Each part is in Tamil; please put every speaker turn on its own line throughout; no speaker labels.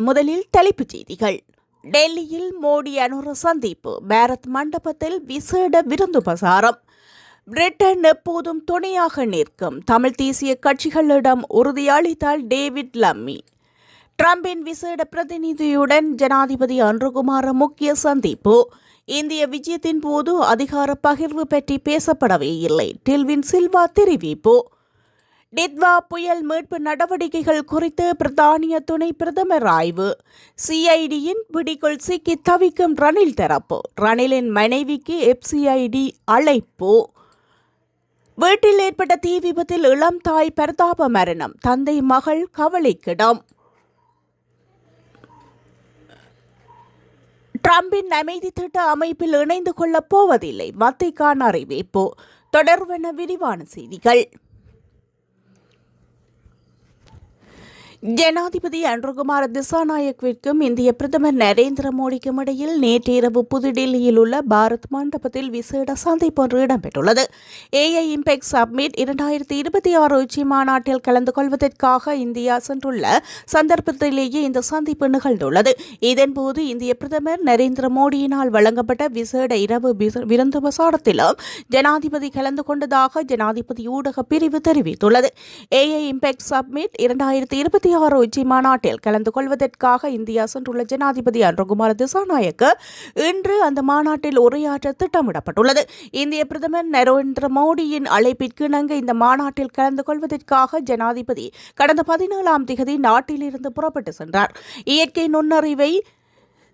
முதலில் தலைப்புச் செய்திகள். டெல்லியில் மோடி அனுர சந்திப்பு, பாரத் மண்டபத்தில் விசேட விருந்து பிரசாரம். பிரிட்டன் எப்போதும் துணையாக நிற்கும், தமிழ் தேசிய கட்சிகளிடம் உறுதியளித்தால் டேவிட் லம்மி. டிரம்பின் விசேட பிரதிநிதியுடன் ஜனாதிபதி அன்ருகுமார முக்கிய சந்திப்பு. இந்திய விஜயத்தின் போது அதிகார பகிர்வு பற்றி பேசப்படவே இல்லை, டில்வின் சில்வா தெரிவிப்பு. டித்வா புயல் மீட்பு நடவடிக்கைகள் குறித்து பிரித்தானிய துணை பிரதமர் ஆய்வு. சிஐடியின் பிடிக்குள் சிக்கி தவிக்கும் ரணில் தரப்பு, ரணிலின் மனைவிக்கு எஃப்சிஐடி அழைப்பு. வீட்டில் ஏற்பட்ட தீ விபத்தில் இளம் தாய் பரிதாப மரணம், தந்தை மகள் கவலைக்கிடம். டிரம்பின் அமைதி திட்ட அமைப்பில் இணைந்து கொள்ளப் போவதில்லை, வத்திக்கான் அறிவிப்பு. தொடர்பான விரிவான செய்திகள். ஜனாதிபதி அன்ருகுமார திசாநாயக்கவிற்கும் இந்திய பிரதமர் நரேந்திர மோடிக்கும் இடையில் நேற்று இரவு புதுடில்லியில் உள்ள பாரத் மண்டபத்தில் விசேட சந்திப்பு ஒன்று இடம்பெற்றுள்ளது. ஏஐ இம்பேக்ட் சப்மிட் 2026 உச்சி மாநாட்டில் கலந்து கொள்வதற்காக இந்தியா சென்றுள்ள சந்தர்ப்பத்திலேயே இந்த சந்திப்பு நிகழ்ந்துள்ளது. இதன்போது இந்திய பிரதமர் நரேந்திர மோடியினால் வழங்கப்பட்ட விசேட இரவு விருந்து பிரசாரத்திலும் ஜனாதிபதி கலந்து கொண்டதாக ஜனாதிபதி ஊடக பிரிவு தெரிவித்துள்ளது. ஏஐ இம்பேக்ட் சப்மிட் 2026 உச்சி மாநாட்டில் கலந்து கொள்வதற்காக இந்தியா சென்றுள்ள ஜனாதிபதி அன்ருகுமார திசாநாயக்க இன்று அந்த மாநாட்டில் உரையாற்ற திட்டமிடப்பட்டுள்ளது. இந்திய பிரதமர் நரேந்திர மோடியின் அழைப்பிற்கு இணங்க இந்த மாநாட்டில் கலந்து கொள்வதற்காக ஜனாதிபதி கடந்த 17ஆம் தேதி நாட்டிலிருந்து புறப்பட்டு சென்றார்.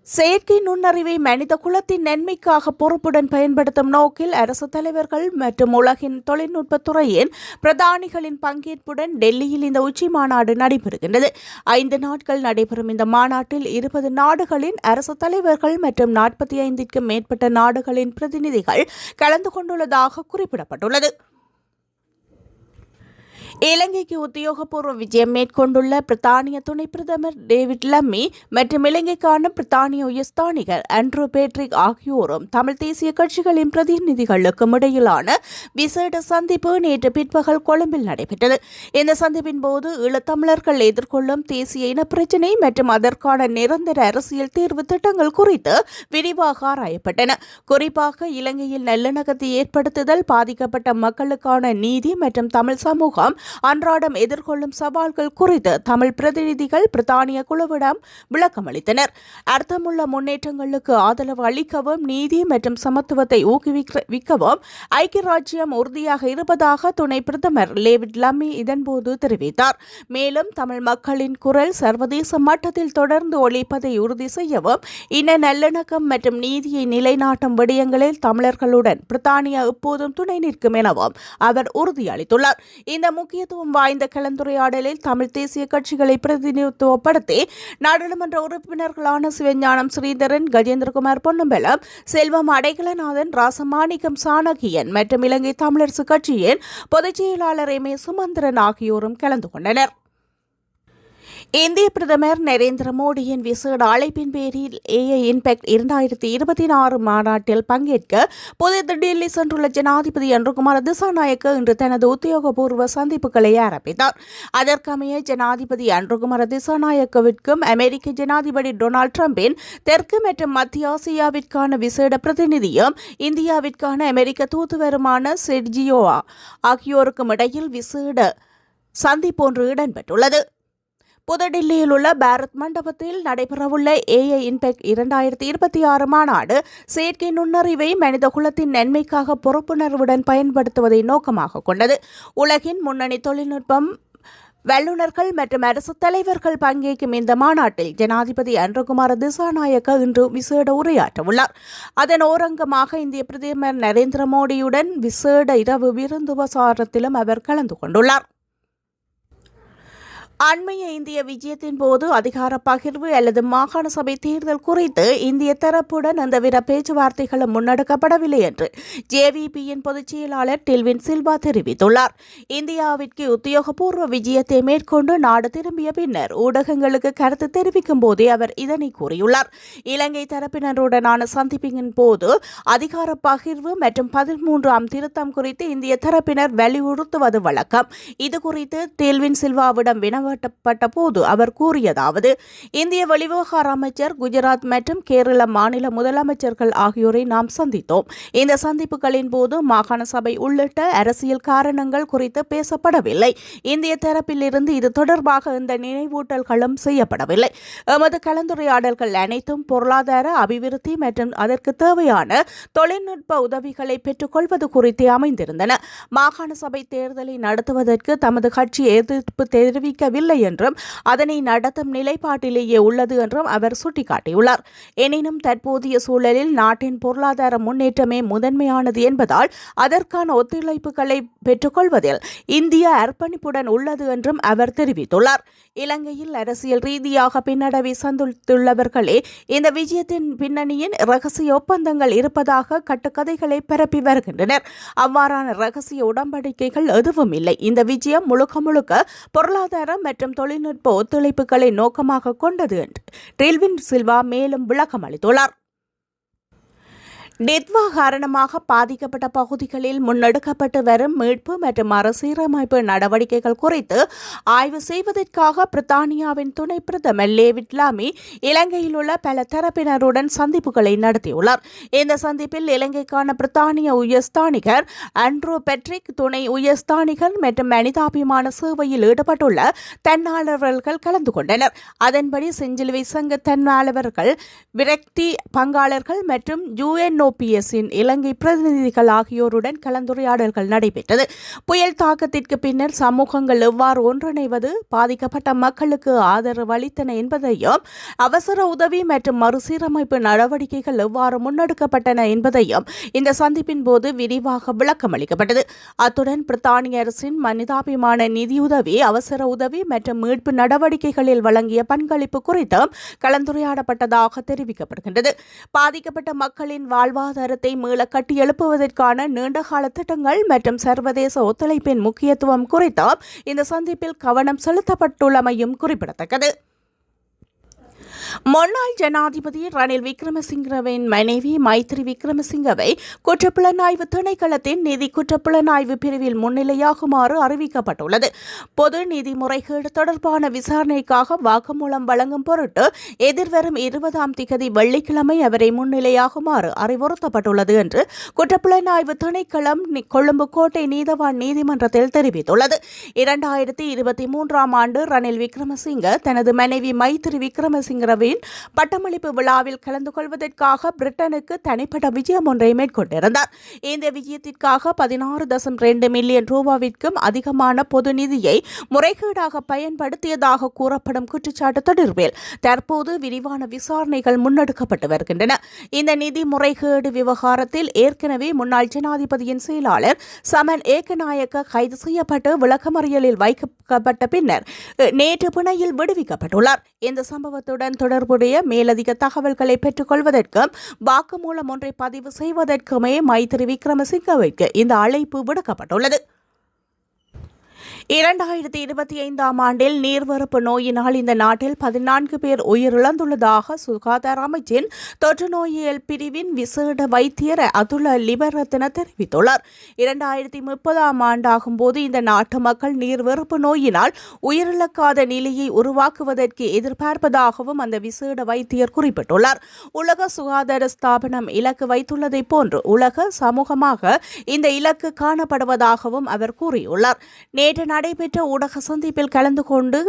செயற்கை நுண்ணறிவை மனித குலத்தின் நன்மைக்காக பொறுப்புடன் பயன்படுத்தும் நோக்கில் அரசு தலைவர்கள் மற்றும் உலகின் தொழில்நுட்பத் துறையின் பிரதானிகளின் பங்கேற்புடன் டெல்லியில் இந்த உச்சி மாநாடு நடைபெறுகின்றது. 5 நாட்கள் நடைபெறும் இந்த மாநாட்டில் 20 நாடுகளின் அரசு தலைவர்கள் மற்றும் 45க்கும் மேற்பட்ட நாடுகளின் பிரதிநிதிகள் கலந்து கொண்டுள்ளதாக குறிப்பிடப்பட்டுள்ளது. இலங்கைக்கு உத்தியோகபூர்வ விஜயம் மேற்கொண்டுள்ள பிரித்தானிய துணை பிரதமர் டேவிட் லம்மி மற்றும் இலங்கைக்கான பிரித்தானிய உயர்ஸ்தானிகர் ஆண்ட்ரூ பேட்ரிக் ஆகியோரும் தமிழ் தேசிய கட்சிகளின் பிரதிநிதிகளுக்கும் இடையிலான விசேட சந்திப்பு நேற்று பிற்பகல் கொழும்பில் நடைபெற்றது. இந்த சந்திப்பின் போது ஈழத்தமிழர்கள் எதிர்கொள்ளும் தேசிய இனப்பிரச்சினை மற்றும் அதற்கான நிரந்தர அரசியல் தீர்வு திட்டங்கள் குறித்து விரிவாக ஆராயப்பட்டன. குறிப்பாக இலங்கையில் நல்லிணக்கத்தை ஏற்படுத்துதல், பாதிக்கப்பட்ட மக்களுக்கான நீதி மற்றும் தமிழ் சமூகம் அன்றாடம் எதிர்கொள்ளும் சவால்கள் குறித்து தமிழ் பிரதிநிதிகள் பிரித்தானிய குழுவிடம் விளக்கமளித்தனர். அர்த்தமுள்ள முன்னேற்றங்களுக்கு ஆதரவு அளிக்கவும் நீதி மற்றும் சமத்துவத்தை ஊக்குவிக்கவும் ஐக்கிய ராஜ்யம் உறுதியாக இருப்பதாக துணை பிரதமர் டேவிட் லம்மி இதன்போது தெரிவித்தார். மேலும் தமிழ் மக்களின் குரல் சர்வதேச மட்டத்தில் தொடர்ந்து ஒலிப்பதை உறுதி செய்யவும் இன நல்லிணக்கம் மற்றும் நீதியை நிலைநாட்டும் விடயங்களில் தமிழர்களுடன் பிரித்தானியா எப்போதும் துணை நிற்கும் எனவும் அவர் உறுதியளித்துள்ளார். இந்த முக்கியத்துவம் வாய்ந்த கலந்துரையாடலில் தமிழ் தேசிய கட்சிகளை பிரதிநிதித்துவப்படுத்தி நாடாளுமன்ற உறுப்பினர்களான சிவஞானம் ஸ்ரீதரன், கஜேந்திரகுமார் பொன்னம்பலம், செல்வம் அடைக்கலநாதன், ராசமாணிக்கம் சாணகியன் மற்றும் இலங்கை தமிழரசு கட்சியின் பொதுச் செயலாளர் எம். சுமந்திரன் ஆகியோரும் கலந்து கொண்டனர். இந்திய பிரதமர் நரேந்திர மோடியின் விசேட அழைப்பின் பேரில் ஏஐ இம்பேக்ட் 2026 மாநாட்டில் பங்கேற்க புதுதில்லி சென்றுள்ள ஜனாதிபதி அன்ருகுமார திசாநாயக்க இன்று தனது உத்தியோகபூர்வ சந்திப்புகளை ஆரம்பித்தார். அதற்கமைய ஜனாதிபதி அன்ருகுமார திசாநாயக்கவிற்கும் அமெரிக்க ஜனாதிபதி டொனால்டு டிரம்பின் தெற்கு மற்றும் மத்திய ஆசியாவிற்கான விசேட பிரதிநிதியும் இந்தியாவிற்கான அமெரிக்க தூதுவருமான செர்ஜியோ ஆகியோருக்கும் இடையில் விசேட சந்திப்பொன்று இடம்பெற்றுள்ளது. புதுடில்லியில் உள்ள பாரத் மண்டபத்தில் நடைபெறவுள்ள ஏஐ இம்பேக்ட் 2026 மாநாடு செயற்கை நுண்ணறிவை மனித குலத்தின் நன்மைக்காக பொறுப்புணர்வுடன் பயன்படுத்துவதை நோக்கமாக கொண்டது. உலகின் முன்னணி தொழில்நுட்பம் வல்லுநர்கள் மற்றும் அரசு தலைவர்கள் பங்கேற்கும் இந்த மாநாட்டில் ஜனாதிபதி அன்ருகுமார திசாநாயக்க இன்று விசேட உரையாற்றவுள்ளார். அதன் ஓரங்கமாக இந்திய பிரதமர் நரேந்திர மோடியுடன் விசேட இரவு விருந்து பிரசாரத்திலும் அவர் கலந்து கொண்டுள்ளார். அண்மைய இந்திய விஜயத்தின் போது அதிகார பகிர்வு அல்லது மாகாண சபை தேர்தல் குறித்து இந்திய தரப்புடன் எந்தவித பேச்சுவார்த்தைகளும் முன்னெடுக்கப்படவில்லை என்று ஜேவிபியின் பொதுச் செயலாளர் டில்வின் சில்வா தெரிவித்துள்ளார். இந்தியாவிற்கு உத்தியோகபூர்வ விஜயத்தை மேற்கொண்டு நாடு திரும்பிய பின்னர் ஊடகங்களுக்கு கருத்து தெரிவிக்கும் போதே அவர் இதனை கூறியுள்ளார். இலங்கை தரப்பினருடனான சந்திப்பின் போது அதிகார பகிர்வு மற்றும் 13ஆம் திருத்தம் குறித்து இந்திய தரப்பினர் வலியுறுத்துவது வழக்கம். இதுகுறித்து டில்வின் சில்வாவிடம் வினவ தென்பட்ட போது அவர் கூறியதாவது: இந்திய வெளிவிவகார அமைச்சர், குஜராத் மற்றும் கேரள மாநில முதலமைச்சர்கள் ஆகியோரை நாம் சந்தித்தோம். இந்த சந்திப்புகளின் போது மாகாண சபை உள்ளிட்ட அரசியல் காரணங்கள் குறித்து பேசப்படவில்லை. இந்திய தரப்பிலிருந்து இது தொடர்பாக இந்த நினைவூட்டல்களும் செய்யப்படவில்லை. எமது கலந்துரையாடல்கள் அனைத்தும் பொருளாதார அபிவிருத்தி மற்றும் அதற்கு தேவையான தொழில்நுட்ப உதவிகளை பெற்றுக்கொள்வது குறித்து அமைந்திருந்தன. மாகாண சபை தேர்தலை நடத்துவதற்கு தமது கட்சி எதிர்ப்பு தெரிவிக்கவில்லை என்றும் அதனை நடத்தும் நிலைப்பாட்டிலேயே உள்ளது என்றும் அவர் சுட்டிக்காட்டியுள்ளார். எனினும் தற்போதைய சூழலில் நாட்டின் பொருளாதார முன்னேற்றமே முதன்மையானது என்பதால் அதற்கான ஒத்துழைப்புகளை பெற்றுக்கொள்வதில் இந்தியா அர்ப்பணிப்புடன் உள்ளது என்றும் அவர் தெரிவித்துள்ளார். இலங்கையில் அரசியல் ரீதியாக பின்னடைவை சந்தித்துள்ளவர்களே இந்த விஜயத்தின் பின்னணியின் இரகசிய ஒப்பந்தங்கள் இருப்பதாக கட்டுக்கதைகளை பரப்பி வருகின்றனர். அவ்வாறான இரகசிய உடன்படிக்கைகள் எதுவும் இல்லை. இந்த விஜயம் முழுக்க முழுக்க பொருளாதார மற்றும் தொழில்நுட்ப ஒத்துழைப்புகளை நோக்கமாக கொண்டது என்று ரில்வின் சில்வா மேலும் விளக்கம் அளித்துள்ளார். டிட்வா காரணமாக பாதிக்கப்பட்ட பகுதிகளில் முன்னெடுக்கப்பட்டு வரும் மீட்பு மற்றும் மறுசீரமைப்பு நடவடிக்கைகள் குறித்து ஆய்வு செய்வதற்காக பிரித்தானியாவின் துணை பிரதமர் டேவிட் லாமி இலங்கையில் உள்ள பல தரப்பினருடன் சந்திப்புகளை நடத்தியுள்ளார். இந்த சந்திப்பில் இலங்கைக்கான பிரித்தானிய உயர்ஸ்தானிகர் ஆண்ட்ரூ பெட்ரிக், துணை உயர்ஸ்தானிகர் மற்றும் மனிதாபிமான சேவையில் ஈடுபட்டுள்ள தன்னார்வலர்கள் கலந்து கொண்டனர். அதன்படி செஞ்சிலுவை சங்க தன்னார்வலர்கள், விரக்தி பங்காளர்கள் மற்றும் UNOPS-இன் இலங்கை பிரதிநிதிகள் ஆகியோருடன் கலந்துரையாடல்கள் நடைபெற்றது. புயல் தாக்கத்திற்கு பின்னர் சமூகங்கள் எவ்வாறு ஒன்றிணைவது, பாதிக்கப்பட்ட மக்களுக்கு ஆதரவு அளித்தன என்பதையும், அவசர உதவி மற்றும் மறுசீரமைப்பு நடவடிக்கைகள் எவ்வாறு முன்னெடுக்கப்பட்டன என்பதையும் இந்த சந்திப்பின் போது விரிவாக விளக்கம் அளிக்கப்பட்டது. அத்துடன் பிரித்தானிய அரசின் மனிதாபிமான நிதியுதவி, அவசர உதவி மற்றும் மீட்பு நடவடிக்கைகளில் வழங்கிய பங்களிப்பு குறித்தும் கலந்துரையாடப்பட்டதாக தெரிவிக்கப்படுகின்றது. பாதிக்கப்பட்ட மக்களின் வாழ்வாதாரத்தை மீள கட்டியெழுப்புவதற்கான நீண்டகால திட்டங்கள் மற்றும் சர்வதேச ஒத்துழைப்பின் முக்கியத்துவம் குறித்தும் இந்த சந்திப்பில் கவனம் செலுத்தப்பட்டுள்ளமையும் குறிப்பிடத்தக்கது. முன்னாள் ஜனாதிபதி ரணில் விக்ரமசிங்கவின் மனைவி மைத்ரி விக்ரமசிங்கவை குற்றப்புலனாய்வு திணைக்களத்தின் நிதி குற்றப்புலனாய்வு பிரிவில் முன்னிலையாகுமாறு அறிவிக்கப்பட்டுள்ளது. பொது நிதி முறைகேடு தொடர்பான விசாரணைக்காக வாக்குமூலம் வழங்கும் பொருட்டு எதிர்வரும் 20ஆம் திகதி வெள்ளிக்கிழமை அவரை முன்னிலையாகுமாறு அறிவுறுத்தப்பட்டுள்ளது என்று குற்றப்புலனாய்வு திணைக்களம் கொழும்பு கோட்டை நீதவான் நீதிமன்றத்தில் தெரிவித்துள்ளது. 2023ஆம் ஆண்டு ரணில் விக்ரமசிங்க தனது மனைவி மைத்ரி விக்ரமசிங்க பட்டமளிப்பு விழாவில் கலந்து கொள்வதற்காக பிரிட்டனுக்கு தனிப்பட்ட விஜயம் ஒன்றை மேற்கொண்டிருந்தார். இந்த விஜயத்திற்காக 16.2 மில்லியன் ரூபாவிற்கும் அதிகமான பொது நிதியை முறைகேடாக பயன்படுத்தியதாக கூறப்படும் குற்றச்சாட்டு தொடர்பில் தற்போது விரிவான விசாரணைகள் முன்னெடுக்கப்பட்டு வருகின்றன. இந்த நிதி முறைகேடு விவகாரத்தில் ஏற்கனவே முன்னாள் ஜனாதிபதியின் செயலாளர் சமன் ஏகநாயக்க கைது செய்யப்பட்டு விளக்கமறியலில் வைக்கப்பட்ட பின்னர் நேற்று பிணையில் விடுவிக்கப்பட்டுள்ளார். இந்த சம்பவத்துடன் தொடர்புடைய மேலதிக தகவல்களை பெற்றுக் கொள்வதற்கும் வாக்குமூலம் ஒன்றை பதிவு செய்வதற்குமே மைத்ரி விக்ரமசிங்கவிற்கு இந்த அழைப்பு விடுக்கப்பட்டுள்ளது. 2025ஆம் ஆண்டில் நீர்வரப்பு நோயினால் இந்த நாட்டில் 14 பேர் உயிரிழந்துள்ளதாக சுகாதார அமைச்சின் தொற்று நோயியல் பிரிவின் விசேட வைத்தியர் அதுல லிபரத்ன தெரிவித்துள்ளார். 2030ஆம் ஆண்டாகும் போது இந்த நாட்டு மக்கள் நீர்வரப்பு நோயினால் உயிரிழக்காத நிலையை உருவாக்குவதற்கு எதிர்பார்ப்பதாகவும் அந்த விசேட வைத்தியர் குறிப்பிட்டுள்ளார். உலக சுகாதார ஸ்தாபனம் இலக்கு வைத்துள்ளதை போன்று உலக சமூகமாக இந்த இலக்கு காணப்படுவதாகவும் அவர் கூறியுள்ளார். நேற்று நடைபெற்ற ஊடக சந்திப்பில் கலந்து கொண்டு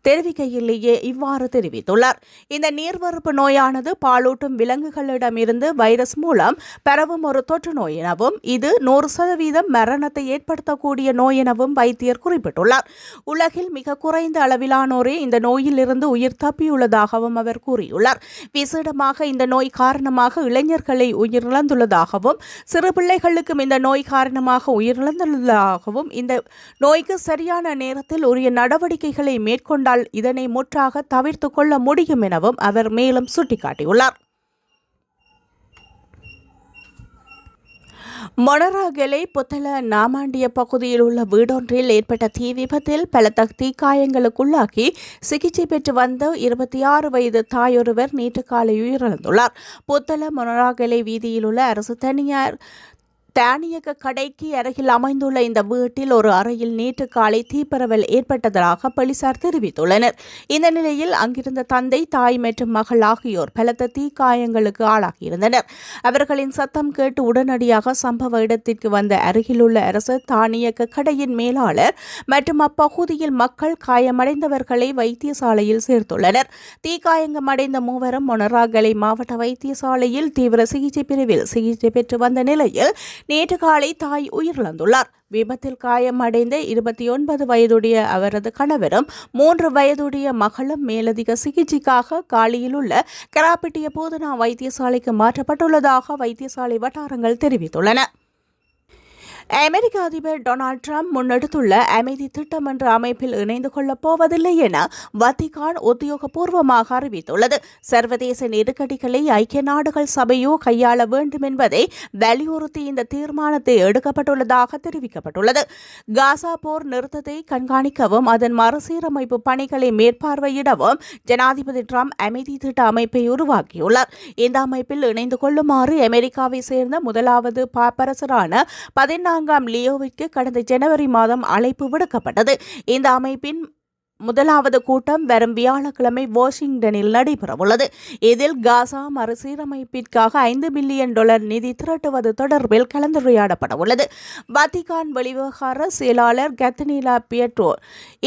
தெரிவிக்கையிலேயே இவ்வாறு தெரிவித்துள்ளார். இந்த நீர்வரப்பு நோயானது பாலூட்டும் விலங்குகளிடமிருந்து வைரஸ் மூலம் பரவும் ஒரு தொற்று நோய் எனவும் இது 100% மரணத்தை ஏற்படுத்தக்கூடிய நோய் எனவும் வைத்தியர் குறிப்பிட்டுள்ளார். உலகில் மிக குறைந்த அளவிலானோரே இந்த நோயிலிருந்து உயிர் தப்பியுள்ளதாகவும் அவர் கூறியுள்ளார். விசேடமாக இந்த நோய் காரணமாக இளைஞர்களை உயிரிழந்துள்ளதாகவும் சிறு பிள்ளைகளுக்கும் இந்த நோய் காரணமாக உயிரிழந்துள்ளதாகவும் இந்த நோய்க்கு சரியான நேரத்தில் உரிய நடவடிக்கைகளை மேற்கொண்டால் இதனை முற்றாக தவிர்த்துக் கொள்ள முடியும் எனவும் அவர் மேலும் சுட்டிக்காட்டியுள்ளார். மொனராகலை புத்தள நாமாண்டிய பகுதியில் உள்ள வீடொன்றில் ஏற்பட்ட தீ விபத்தில் பலத்த தீக்காயங்களுக்குள்ளாகி சிகிச்சை பெற்று வந்த 26 வயது தாயொருவர் நேற்று காலை உயிரிழந்துள்ளார். புத்தள மொனராகலை வீதியில் உள்ள அரசு தனியார் தானியக்க கடைக்கு அருகில் அமைந்துள்ள இந்த வீட்டில் ஒரு அறையில் நேற்று காலை தீப்பரவல் ஏற்பட்டதாக போலீசார் தெரிவித்துள்ளனர். இந்த நிலையில் அங்கிருந்த தந்தை, தாய் மற்றும் மகள் ஆகியோர் பலத்த தீக்காயங்களுக்கு ஆளாகியிருந்தனர். அவர்களின் சத்தம் கேட்டு உடனடியாக சம்பவ இடத்திற்கு வந்த அருகிலுள்ள அரசு தானியக்க கடையின் மேலாளர் மற்றும் அப்பகுதியில் மக்கள் காயமடைந்தவர்களை வைத்தியசாலையில் சேர்த்துள்ளனர். தீக்காயமடைந்த மூவரும் மொனராகலை மாவட்ட வைத்தியசாலையில் தீவிர சிகிச்சை பிரிவில் சிகிச்சை பெற்று வந்த நிலையில் நேற்று காலை தாய் உயிரிழந்துள்ளார். விபத்தில் காயமடைந்த 29 வயதுடைய அவரது கணவரும் 3 வயதுடைய மகளும் மேலதிக சிகிச்சைக்காக காலியில் உள்ள கராப்பிட்டிய போதனா வைத்தியசாலைக்கு மாற்றப்பட்டுள்ளதாக வைத்தியசாலை வட்டாரங்கள் தெரிவித்துள்ளன. அமெரிக்க அதிபர் டொனால்டு டிரம்ப் முன்னெடுத்துள்ள அமைதி திட்டம் என்ற அமைப்பில் இணைந்து கொள்ளப் போவதில்லை என வத்திகான் உத்தியோகபூர்வமாக அறிவித்துள்ளது. சர்வதேச நெருக்கடிகளை ஐக்கிய நாடுகள் சபையோ கையாள வேண்டும் என்பதை வலியுறுத்தி இந்த தீர்மானத்தை எடுக்கப்பட்டுள்ளதாக தெரிவிக்கப்பட்டுள்ளது. காசா போர் நிறுத்தத்தை கண்காணிக்கவும் அதன் மறுசீரமைப்பு பணிகளை மேற்பார்வையிடவும் ஜனாதிபதி டிரம்ப் அமைதி திட்ட அமைப்பை உருவாக்கியுள்ளார். இந்த அமைப்பில் இணைந்து கொள்ளுமாறு அமெரிக்காவை சேர்ந்த முதலாவது பாப்பரசரான 14 லியோவிற்கு கடந்த ஜனவரி மாதம் அழைப்பு விடுக்கப்பட்டது. இந்த அமைப்பின் முதலாவது கூட்டம் வரும் வியாழக்கிழமை வாஷிங்டனில் நடைபெறவுள்ளது. இதில் காசா மறுசீரமைப்பிற்காக $5 பில்லியன் நிதி திரட்டுவது தொடர்பில் கலந்துரையாடப்பட உள்ளது. வத்திகான் வெளிவிவகார செயலாளர் கத்தனீலா பியட்ரோ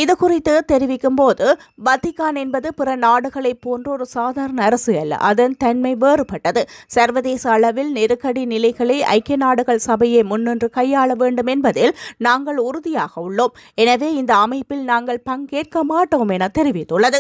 இதுகுறித்து தெரிவிக்கும் போது, வத்திகான் என்பது பிற நாடுகளைப் போன்ற ஒரு சாதாரண அரசு அல்ல. அதன் தன்மை வேறுபட்டது. சர்வதேச அளவில் நெருக்கடி நிலைகளை ஐக்கிய நாடுகள் சபையை முன்னின்று கையாள வேண்டும் என்பதில் நாங்கள் உறுதியாக உள்ளோம். எனவே இந்த அமைப்பில் நாங்கள் பங்கேற்க மாட்டோம் என தெரிவித்துள்ளது.